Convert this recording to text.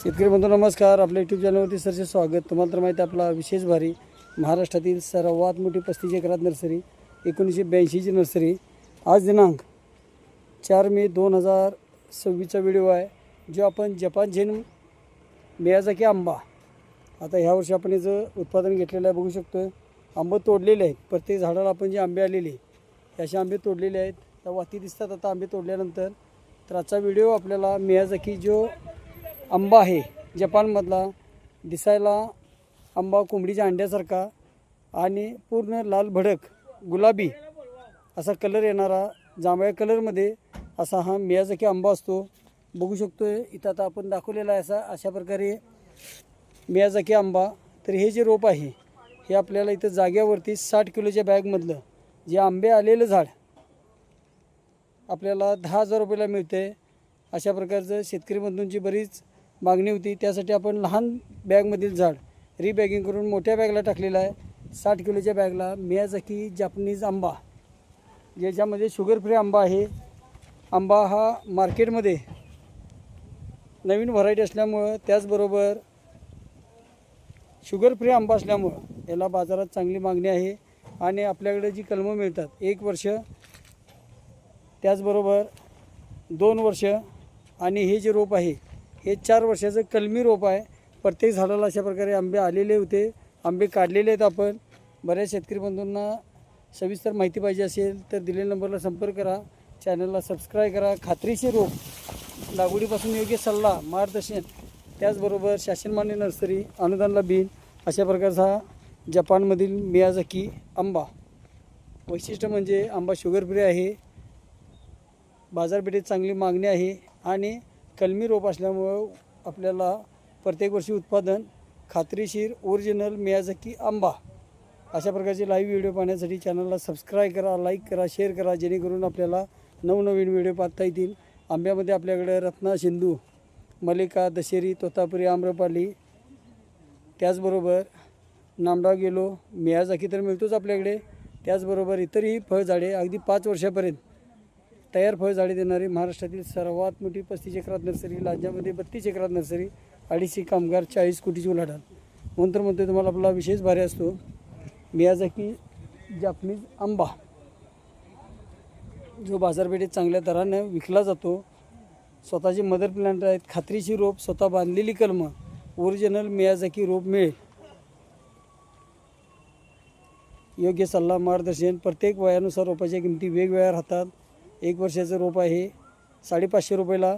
शेतकरी बंधू नमस्कार. आपल्या यूट्यूब चॅनलवरती सरचे स्वागत. तुम्हाला तर माहिती आहे आपला विशेष भारी महाराष्ट्रातील सर्वात मोठी 35 एकरात नर्सरी 1982ची नर्सरी. आज दिनांक 4 मे 2026चा व्हिडिओ आहे, जो आपण जपान झेन मियाझाकी आंबा. आता ह्या वर्षी आपण याचं उत्पादन घेतलेलं आहे. बघू शकतो आंबे तोडलेले आहेत. प्रत्येक झाडाला आपण जे आंबे आलेले असे आंबे तोडलेले आहेत. त्या वाती दिसतात आता आंबे तोडल्यानंतर. तर आजचा व्हिडिओ आपल्याला मियाझाकी जो आंबा आहे जपानमधला, दिसायला आंबा कोंबडीच्या अंड्यासारखा आणि पूर्ण लाल भडक गुलाबी असा कलर येणारा, जांभळ्या कलरमध्ये असा हा मियाझाकी आंबा असतो. बघू शकतो इथं आता आपण दाखवलेला आहे अशा प्रकारे मियाझाकी आंबा. तर हे जे रोप आहे हे आपल्याला इथं जाग्यावरती 60 किलोच्या बॅगमधलं जे आंबे आलेलं झाड आपल्याला 10,000 रुपयाला मिळते. अशा प्रकारचं शेतकरी बंधूंची बरीच मागणी होती, त्यासाठी आपण लहान बॅगमधील झाड रिबॅगिंग करून मोठ्या बॅगला टाकलेलं आहे. 60 किलोच्या बॅगला मियाझाकी जापनीज आंबा, ज्याच्यामध्ये शुगर फ्री आंबा आहे. आंबा हा मार्केटमध्ये नवीन व्हरायटी असल्यामुळं, त्याचबरोबर शुगर फ्री आंबा असल्यामुळं याला बाजारात चांगली मागणी आहे. आणि आपल्याकडे जी कलमं मिळतात 1 वर्ष, त्याचबरोबर 2 वर्ष आणि हे जे रोप आहे हे 4 वर्षाचं कलमी रोप आहे. प्रत्येक झाडाला अशा प्रकारे आंबे आलेले होते, आंबे काढलेले आहेत. आपण बऱ्याच शेतकरी बंधूंना सविस्तर माहिती पाहिजे असेल तर दिलेल्या नंबरला संपर्क करा, चॅनलला सबस्क्राईब करा. खात्रीशीर रोप, लागवडीपासून योग्य सल्ला, मार्गदर्शन, त्याचबरोबर शासनमान्य नर्सरी, अनुदानला बिन, अशा प्रकारचा जपानमधील मियाझाकी आंबा. वैशिष्ट्य म्हणजे आंबा शुगर फ्री आहे, बाजारपेठेत चांगली मागणी आहे आणि कलमी रोप असल्यामुळं आपल्याला प्रत्येक वर्षी उत्पादन खात्रीशीर ओरिजिनल मियाझाकी आंबा. अशा प्रकारचे लाईव्ह व्हिडिओ पाहण्यासाठी चॅनलला सबस्क्राईब करा, लाईक करा, शेअर करा, जेणेकरून आपल्याला नवनवीन व्हिडिओ पाहता येतील. आंब्यामध्ये आपल्याकडे रत्ना, सिंधू, मलिका, दशेरी, तोतापुरी, आम्रपाली, त्याचबरोबर नामडा गेलो, मियाझाकी तर मिळतोच आपल्याकडे. त्याचबरोबर इतरही फळझाडे अगदी 5 वर्षापर्यंत तयार फळझाडे देणारी महाराष्ट्रातील सर्वात मोठी 35 एकरात नर्सरी, राज्यामध्ये 32 एकरात नर्सरी, 250 कामगार, 40 कोटीची उलाढाल. म्हणून तर म्हणतो तुम्हाला आपला विशेष भारी असतो. मियाझाकी जापनीज आंबा जो बाजारपेठेत चांगल्या दराने विकला जातो. स्वतःचे मदर प्लांट आहेत, खात्रीशीर रोप, स्वतः बांधलेली कलमं, ओरिजिनल मियाझाकी रोप मिळेल. योग्य सल्ला, मार्गदर्शन. प्रत्येक वयानुसार रोपाच्या किमती वेगवेगळ्या राहतात. 1 वर्षाचं रोप आहे 550 रुपयाला,